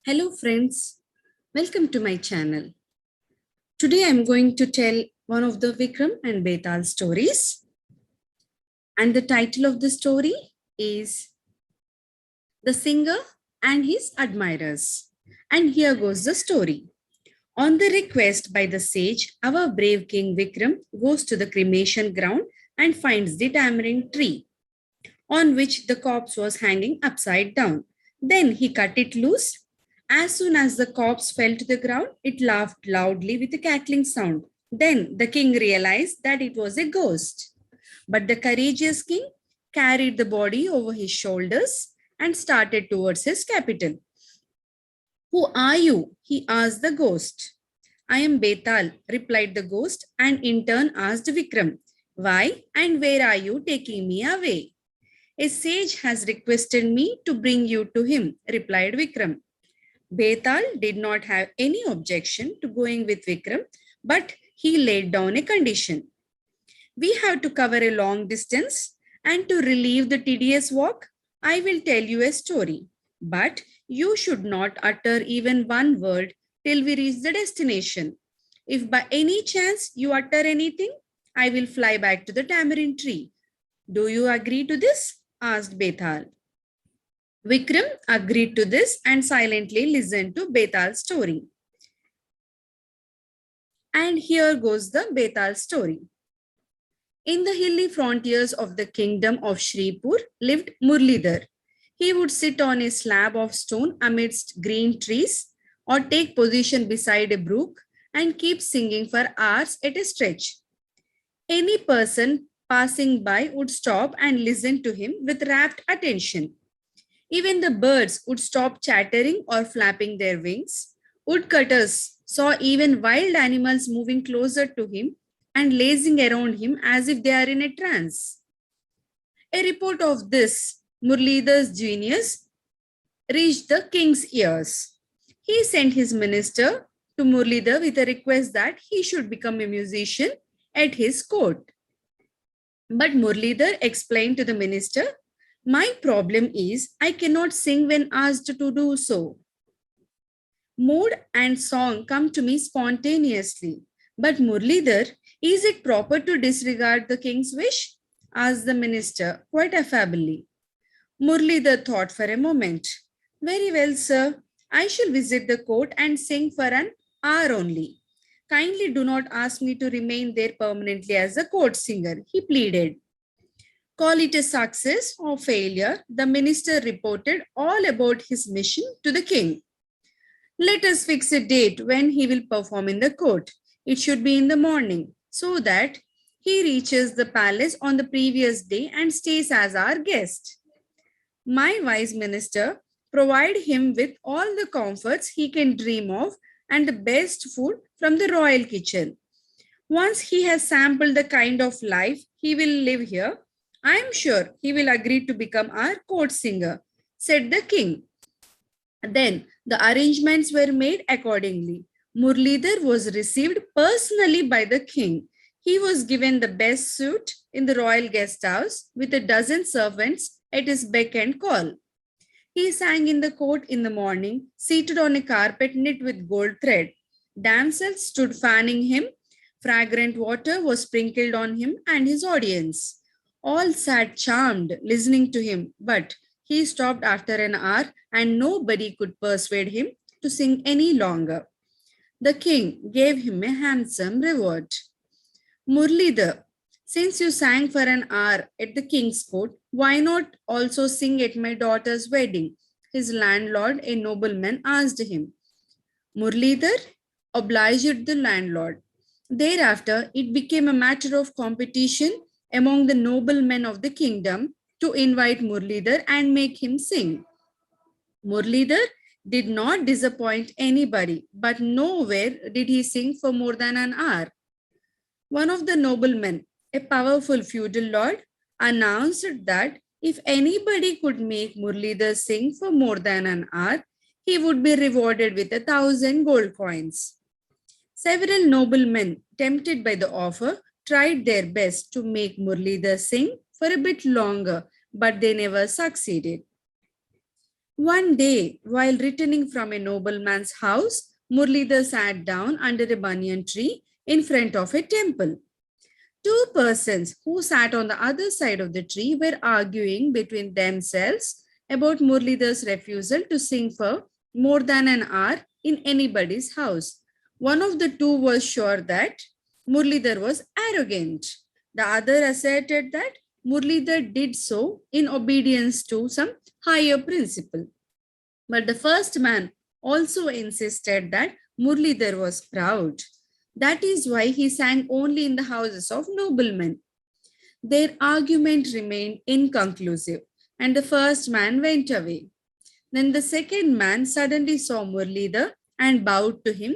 Hello friends, welcome to my channel. Today I'm going to tell one of the Vikram and Betal stories, and the title of the story is The Singer and His Admirers. And here goes the story. On the request by the sage, our brave king Vikram goes to the cremation ground and finds the tamarind tree on which the corpse was hanging upside down. Then he cut it loose. As soon as the corpse fell to the ground, it laughed loudly with a cackling sound. Then the king realized that it was a ghost. But the courageous king carried the body over his shoulders and started towards his capital. Who are you? He asked the ghost. I am Betal, replied the ghost, and in turn asked Vikram, why and where are you taking me away? A sage has requested me to bring you to him, replied Vikram. Betal did not have any objection to going with Vikram, but he laid down a condition. We have to cover a long distance, and to relieve the tedious walk, I will tell you a story. But you should not utter even one word till we reach the destination. If by any chance you utter anything, I will fly back to the tamarind tree. Do you agree to this? Asked Betal. Vikram agreed to this and silently listened to Betal's story. And here goes the Betal story. In the hilly frontiers of the kingdom of Shripur lived Murlidhar. He would sit on a slab of stone amidst green trees or take position beside a brook and keep singing for hours at a stretch. Any person passing by would stop and listen to him with rapt attention. Even the birds would stop chattering or flapping their wings. Woodcutters saw even wild animals moving closer to him and lazing around him as if they are in a trance. A report of this Murlidhar's genius reached the king's ears. He sent his minister to Murlidhar with a request that he should become a musician at his court. But Murlidhar explained to the minister, my problem is I cannot sing when asked to do so. Mood and song come to me spontaneously. But Murlidhar, is it proper to disregard the king's wish? Asked the minister quite affably. Murlidhar thought for a moment. Very well, sir. I shall visit the court and sing for an hour only. Kindly do not ask me to remain there permanently as a court singer, he pleaded. Call it a success or failure, the minister reported all about his mission to the king. Let us fix a date when he will perform in the court. It should be in the morning, so that he reaches the palace on the previous day and stays as our guest. My wise minister provide him with all the comforts he can dream of and the best food from the royal kitchen. Once he has sampled the kind of life he will live here, I am sure he will agree to become our court singer, said the king. Then the arrangements were made accordingly. Murlidhar was received personally by the king. He was given the best suite in the royal guest house with a dozen servants at his beck and call. He sang in the court in the morning, seated on a carpet knit with gold thread. Damsels stood fanning him. Fragrant water was sprinkled on him and his audience. All sat charmed, listening to him, but he stopped after an hour and nobody could persuade him to sing any longer. The king gave him a handsome reward. Murlidhar, since you sang for an hour at the king's court, why not also sing at my daughter's wedding? His landlord, a nobleman, asked him. Murlidhar obliged the landlord. Thereafter, it became a matter of competition among the noblemen of the kingdom to invite Murlidhar and make him sing. Murlidhar did not disappoint anybody, but nowhere did he sing for more than an hour. One of the noblemen, a powerful feudal lord, announced that if anybody could make Murlidhar sing for more than an hour, he would be rewarded with 1,000 gold coins. Several noblemen, tempted by the offer, tried their best to make Murlidhar sing for a bit longer, but they never succeeded. One day, while returning from a nobleman's house, Murlidhar sat down under a banyan tree in front of a temple. Two persons who sat on the other side of the tree were arguing between themselves about Murlidhar's refusal to sing for more than an hour in anybody's house. One of the two was sure that Murlidhar was arrogant. The other asserted that Murlidhar did so in obedience to some higher principle. But the first man also insisted that Murlidhar was proud. That is why he sang only in the houses of noblemen. Their argument remained inconclusive, and the first man went away. Then the second man suddenly saw Murlidhar and bowed to him.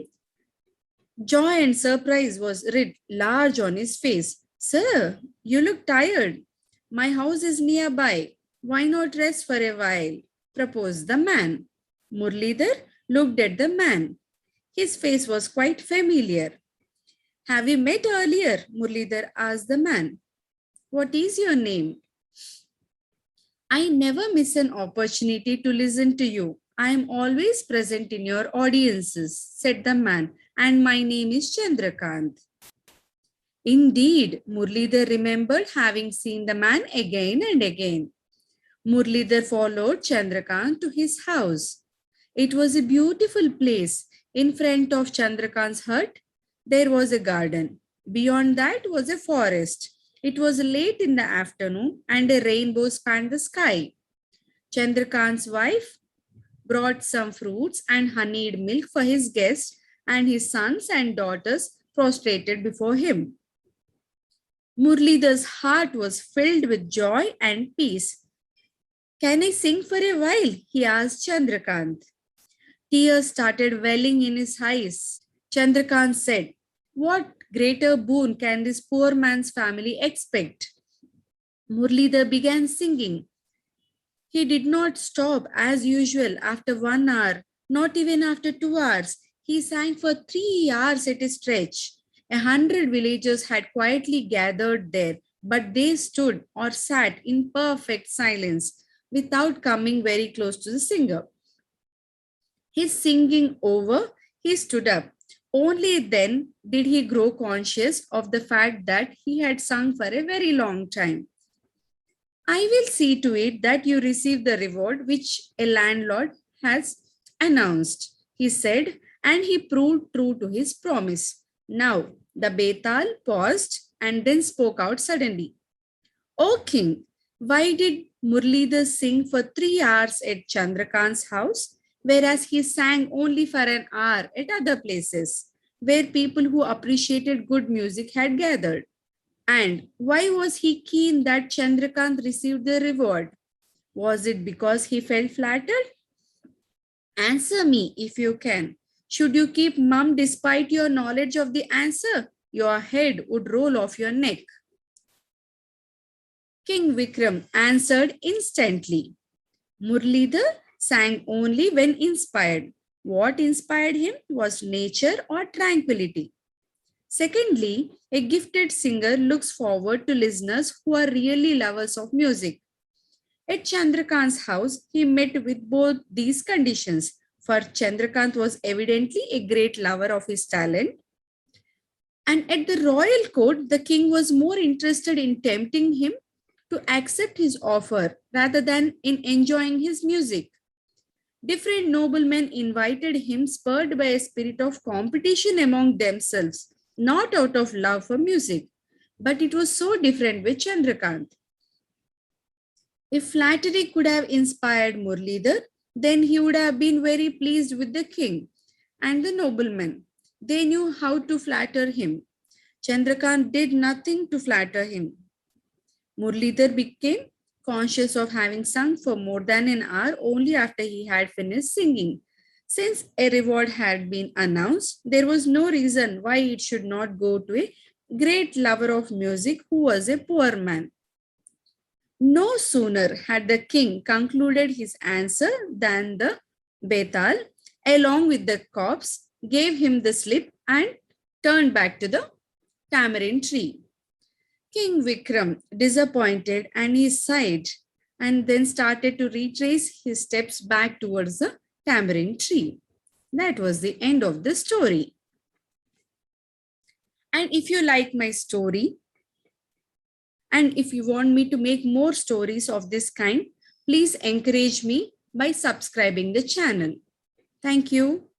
Joy and surprise was writ large on his face. Sir, you look tired. My house is nearby. Why not rest for a while? Proposed the man. Murlidhar looked at the man. His face was quite familiar. Have we met earlier? Murlidhar asked the man. What is your name? I never miss an opportunity to listen to you. I am always present in your audiences, said the man, and my name is Chandrakant. Indeed, Murlidhar remembered having seen the man again and again. Murlidhar followed Chandrakant to his house. It was a beautiful place. In front of Chandrakant's hut, there was a garden. Beyond that was a forest. It was late in the afternoon and a rainbow spanned the sky. Chandrakant's wife brought some fruits and honeyed milk for his guests, and his sons and daughters prostrated before him. Murlidhar's heart was filled with joy and peace. Can I sing for a while? He asked Chandrakant. Tears started welling in his eyes. Chandrakant said, what greater boon can this poor man's family expect? Murlidhar began singing. He did not stop as usual after 1 hour, not even after 2 hours. He sang for 3 hours at a stretch. 100 villagers had quietly gathered there, but they stood or sat in perfect silence without coming very close to the singer. His singing over, he stood up. Only then did he grow conscious of the fact that he had sung for a very long time. I will see to it that you receive the reward which a landlord has announced, he said, and he proved true to his promise. Now, the Betal paused and then spoke out suddenly. O king, why did Murlidhar sing for 3 hours at Chandrakant's house, whereas he sang only for an hour at other places, where people who appreciated good music had gathered? And why was he keen that Chandrakant received the reward? Was it because he felt flattered? Answer me if you can. Should you keep mum despite your knowledge of the answer? Your head would roll off your neck. King Vikram answered instantly. Murlidhar sang only when inspired. What inspired him was nature or tranquility. Secondly, a gifted singer looks forward to listeners who are really lovers of music. At Chandrakant's house, he met with both these conditions, for Chandrakant was evidently a great lover of his talent. And at the royal court, the king was more interested in tempting him to accept his offer rather than in enjoying his music. Different noblemen invited him, spurred by a spirit of competition among themselves, not out of love for music. But it was so different with Chandrakant. If flattery could have inspired Murlidhar, then he would have been very pleased with the king and the noblemen. They knew how to flatter him. Chandrakant did nothing to flatter him. Murlidhar became conscious of having sung for more than an hour only after he had finished singing. Since a reward had been announced, there was no reason why it should not go to a great lover of music who was a poor man. No sooner had the king concluded his answer than the Betal, along with the corpse, gave him the slip and turned back to the tamarind tree. King Vikram, disappointed, and he sighed. and then started to retrace his steps back towards the tamarind tree. That was the end of the story. And if you like my story, and if you want me to make more stories of this kind, please encourage me by subscribing the channel. Thank you.